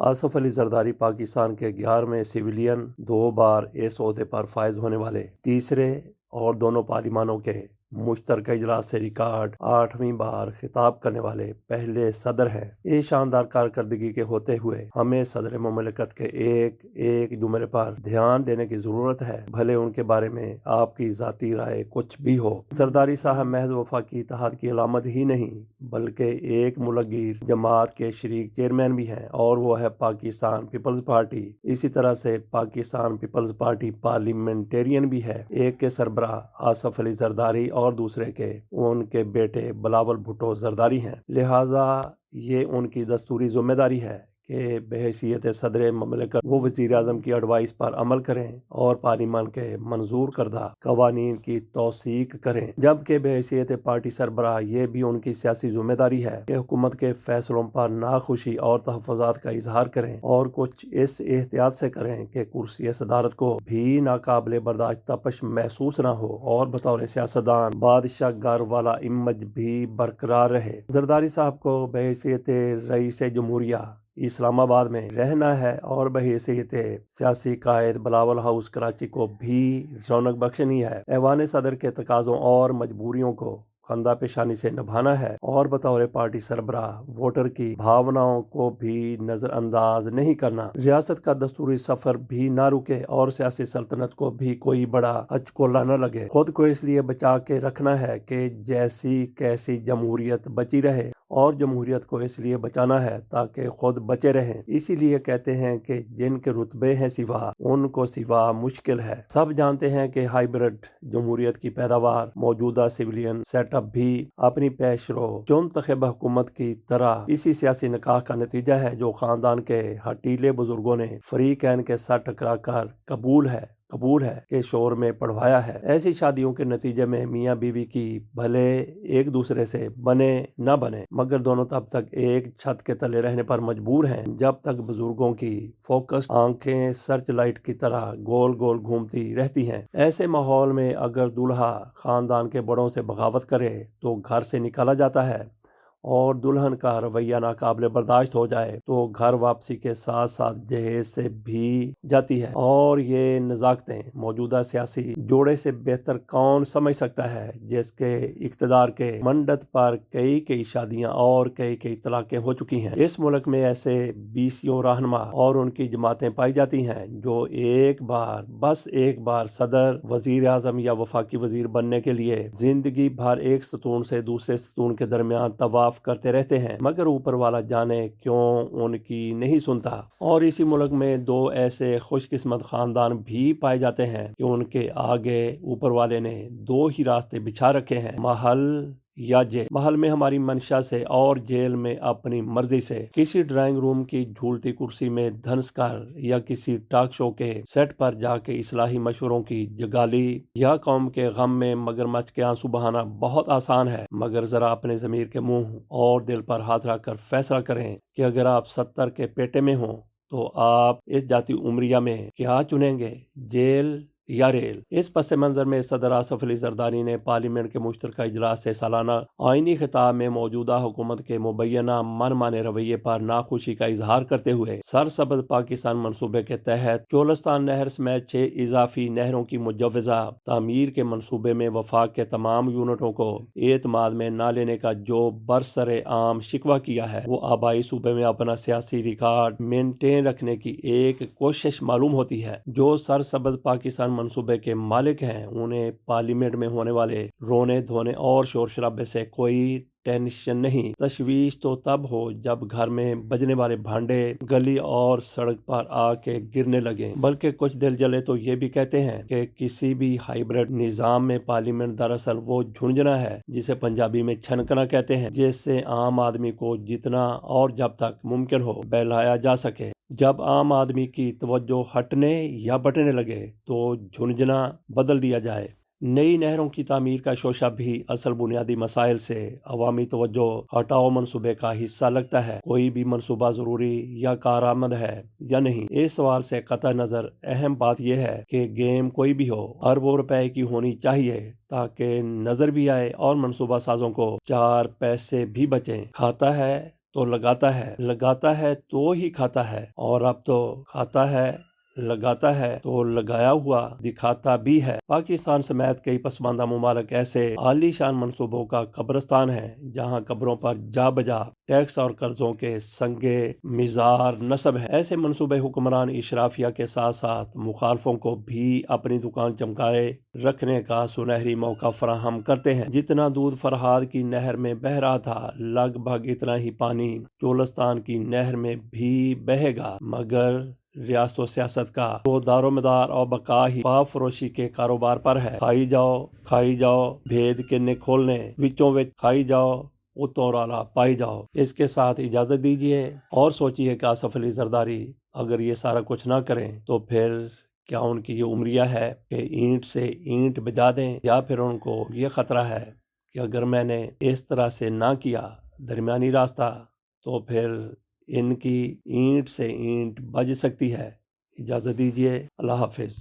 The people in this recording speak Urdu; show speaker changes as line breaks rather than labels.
آصف علی زرداری پاکستان کے 11ویں سویلین 2 بار اس عہدے پر فائز ہونے والے تیسرے اور دونوں پارلیمانوں کے مشترکہ اجلاس سے ریکارڈ 8ویں بار خطاب کرنے والے پہلے صدر ہیں۔ اس شاندار کارکردگی کے ہوتے ہوئے ہمیں صدر مملکت کے ایک ایک جملے پر دھیان دینے کی ضرورت ہے، بھلے ان کے بارے میں آپ کی ذاتی رائے کچھ بھی ہو۔ زرداری صاحب محض وفاقی اتحاد کی علامت ہی نہیں بلکہ ایک ملک گیر جماعت کے شریک چیئرمین بھی ہیں، اور وہ ہے پاکستان پیپلز پارٹی۔ اسی طرح سے پاکستان پیپلز پارٹی پارلیمنٹیرین بھی ہے۔ ایک کے سربراہ آصف علی زرداری اور دوسرے کے ان کے بیٹے بلاول بھٹو زرداری ہیں، لہٰذا یہ ان کی دستوری ذمہ داری ہے کہ بحیثیت صدر مملکت وہ وزیر اعظم کی ایڈوائس پر عمل کریں اور پارلیمان کے منظور کردہ قوانین کی توثیق کریں، جبکہ بحیثیت پارٹی سربراہ یہ بھی ان کی سیاسی ذمہ داری ہے کہ حکومت کے فیصلوں پر ناخوشی اور تحفظات کا اظہار کریں اور کچھ اس احتیاط سے کریں کہ کرسی صدارت کو بھی ناقابل برداشت تپش محسوس نہ ہو اور بطور سیاستدان بادشاہ گھر والا امیج بھی برقرار رہے۔ زرداری صاحب کو بحیثیت رئیس جمہوریہ اسلام آباد میں رہنا ہے اور بحیثیت سیاسی قائد بلاول ہاؤس کراچی کو بھی رونق بخشنی ہے، ایوان صدر کے تقاضوں اور مجبوریوں کو خندہ پیشانی سے نبھانا ہے اور بطور پارٹی سربراہ ووٹر کی بھاوناؤں کو بھی نظر انداز نہیں کرنا، ریاست کا دستوری سفر بھی نہ رکے اور سیاسی سلطنت کو بھی کوئی بڑا ہچکولہ نہ لگے۔ خود کو اس لیے بچا کے رکھنا ہے کہ جیسی کیسی جمہوریت بچی رہے، اور جمہوریت کو اس لیے بچانا ہے تاکہ خود بچے رہیں۔ اسی لیے کہتے ہیں کہ جن کے رتبے ہیں سوا ان کو سوا مشکل ہے۔ سب جانتے ہیں کہ ہائیبرڈ جمہوریت کی پیداوار موجودہ سویلین سیٹ اپ بھی اپنی پیشرو منتخب حکومت کی طرح اسی سیاسی نکاح کا نتیجہ ہے جو خاندان کے ہٹیلے بزرگوں نے فریقین کے ساتھ ٹکرا کر قبول ہے کہ شور میں پڑھوایا ہے۔ ایسی شادیوں کے نتیجے میں میاں بیوی کی بھلے ایک دوسرے سے بنے نہ بنے مگر دونوں تب تک ایک چھت کے تلے رہنے پر مجبور ہیں جب تک بزرگوں کی فوکس آنکھیں سرچ لائٹ کی طرح گول گول گھومتی رہتی ہیں۔ ایسے ماحول میں اگر دولہا خاندان کے بڑوں سے بغاوت کرے تو گھر سے نکالا جاتا ہے، اور دلہن کا رویہ ناقابل برداشت ہو جائے تو گھر واپسی کے ساتھ ساتھ جہیز سے بھی جاتی ہے۔ اور یہ نزاکتیں موجودہ سیاسی جوڑے سے بہتر کون سمجھ سکتا ہے جس کے اقتدار کے منڈت پر کئی شادیاں اور کئی طلاقیں ہو چکی ہیں۔ اس ملک میں ایسے بیسیوں رہنما اور ان کی جماعتیں پائی جاتی ہیں جو بس ایک بار صدر، وزیر اعظم یا وفاقی وزیر بننے کے لیے زندگی بھر ایک ستون سے دوسرے ستون کے درمیان طواف کرتے رہتے ہیں، مگر اوپر والا جانے کیوں ان کی نہیں سنتا۔ اور اسی ملک میں 2 ایسے خوش قسمت خاندان بھی پائے جاتے ہیں کہ ان کے آگے اوپر والے نے 2 ہی راستے بچھا رکھے ہیں، محل یا جیل۔ محل میں ہماری منشا سے اور جیل میں اپنی مرضی سے، کسی ڈرائنگ روم کی جھولتی کرسی میں دھنس کر یا کسی ٹاک شو کے سیٹ پر جا کے اصلاحی مشوروں کی جگالی یا قوم کے غم میں مگرمچھ کے آنسو بہانا بہت آسان ہے، مگر ذرا اپنے ضمیر کے منہ اور دل پر ہاتھ رکھ کر فیصلہ کریں کہ اگر آپ 70 کے پیٹے میں ہوں تو آپ اس جاتی عمریہ میں کیا چنیں گے، جیل یا ریل؟ اس پس منظر میں صدر آصف علی زرداری نے پارلیمنٹ کے مشترکہ اجلاس سے سالانہ آئینی خطاب میں موجودہ حکومت کے مبینہ من مانے رویے پر ناخوشی کا اظہار کرتے ہوئے سرسبز پاکستان منصوبے کے تحت چولستان نہر سمیت 6 اضافی نہروں کی مجوزہ تعمیر کے منصوبے میں وفاق کے تمام یونٹوں کو اعتماد میں نہ لینے کا جو برسر عام شکوہ کیا ہے، وہ آبائی صوبے میں اپنا سیاسی ریکارڈ مینٹین رکھنے کی ایک کوشش معلوم ہوتی ہے۔ جو سرسبز پاکستان منصوبے کے مالک ہیں انہیں پارلیمنٹ میں ہونے والے رونے دھونے اور شور شرابے سے کوئی ٹینشن نہیں۔ تشویش تو تب ہو جب گھر میں بجنے والے بھانڈے گلی اور سڑک پر آ کے گرنے لگیں، بلکہ کچھ دل جلے تو یہ بھی کہتے ہیں کہ کسی بھی ہائیبرڈ نظام میں پارلیمنٹ دراصل وہ جھنجھنا ہے جسے پنجابی میں چھنکنا کہتے ہیں، جس سے عام آدمی کو جتنا اور جب تک ممکن ہو بہلایا جا سکے۔ جب عام آدمی کی توجہ ہٹنے یا بٹنے لگے تو جھنجھنا بدل دیا جائے۔ نئی نہروں کی تعمیر کا شوشہ بھی اصل بنیادی مسائل سے عوامی توجہ ہٹاؤ منصوبے کا حصہ لگتا ہے۔ کوئی بھی منصوبہ ضروری یا کارآمد ہے یا نہیں، اس سوال سے قطع نظر اہم بات یہ ہے کہ گیم کوئی بھی ہو اربوں روپے کی ہونی چاہیے تاکہ نظر بھی آئے اور منصوبہ سازوں کو 4 پیسے بھی بچیں۔ کھاتا ہے تو لگاتا ہے تو ہی کھاتا ہے، اور اب تو کھاتا ہے، لگاتا ہے تو لگایا ہوا دکھاتا بھی ہے۔ پاکستان سمیت کئی پسماندہ ممالک ایسے عالی شان منصوبوں کا قبرستان ہے جہاں قبروں پر جا بجا ٹیکس اور قرضوں کے سنگے مزار نصب ہیں۔ ایسے منصوبے حکمران اشرافیہ کے ساتھ ساتھ مخالفوں کو بھی اپنی دکان چمکائے رکھنے کا سنہری موقع فراہم کرتے ہیں۔ جتنا دودھ فرہاد کی نہر میں بہہ رہا تھا، لگ بھگ اتنا ہی پانی چولستان کی نہر میں بھی بہے گا، مگر ریاست و سیاست کا تو دار و مدار اور بقا ہی پا فروشی کے کاروبار پر ہے۔ کھائی جاؤ بھید کنے کھولنے، وچوں وچ کھائی جاؤ اتوں رالا پائی جاؤ۔ اس کے ساتھ اجازت دیجیے اور سوچیے کہ آصف علی زرداری اگر یہ سارا کچھ نہ کریں تو پھر کیا ان کی یہ عمریہ ہے کہ اینٹ سے اینٹ بجا دیں، یا پھر ان کو یہ خطرہ ہے کہ اگر میں نے اس طرح سے نہ کیا درمیانی راستہ تو پھر ان کی اینٹ سے اینٹ بج سکتی ہے۔ اجازت دیجیے، اللہ حافظ۔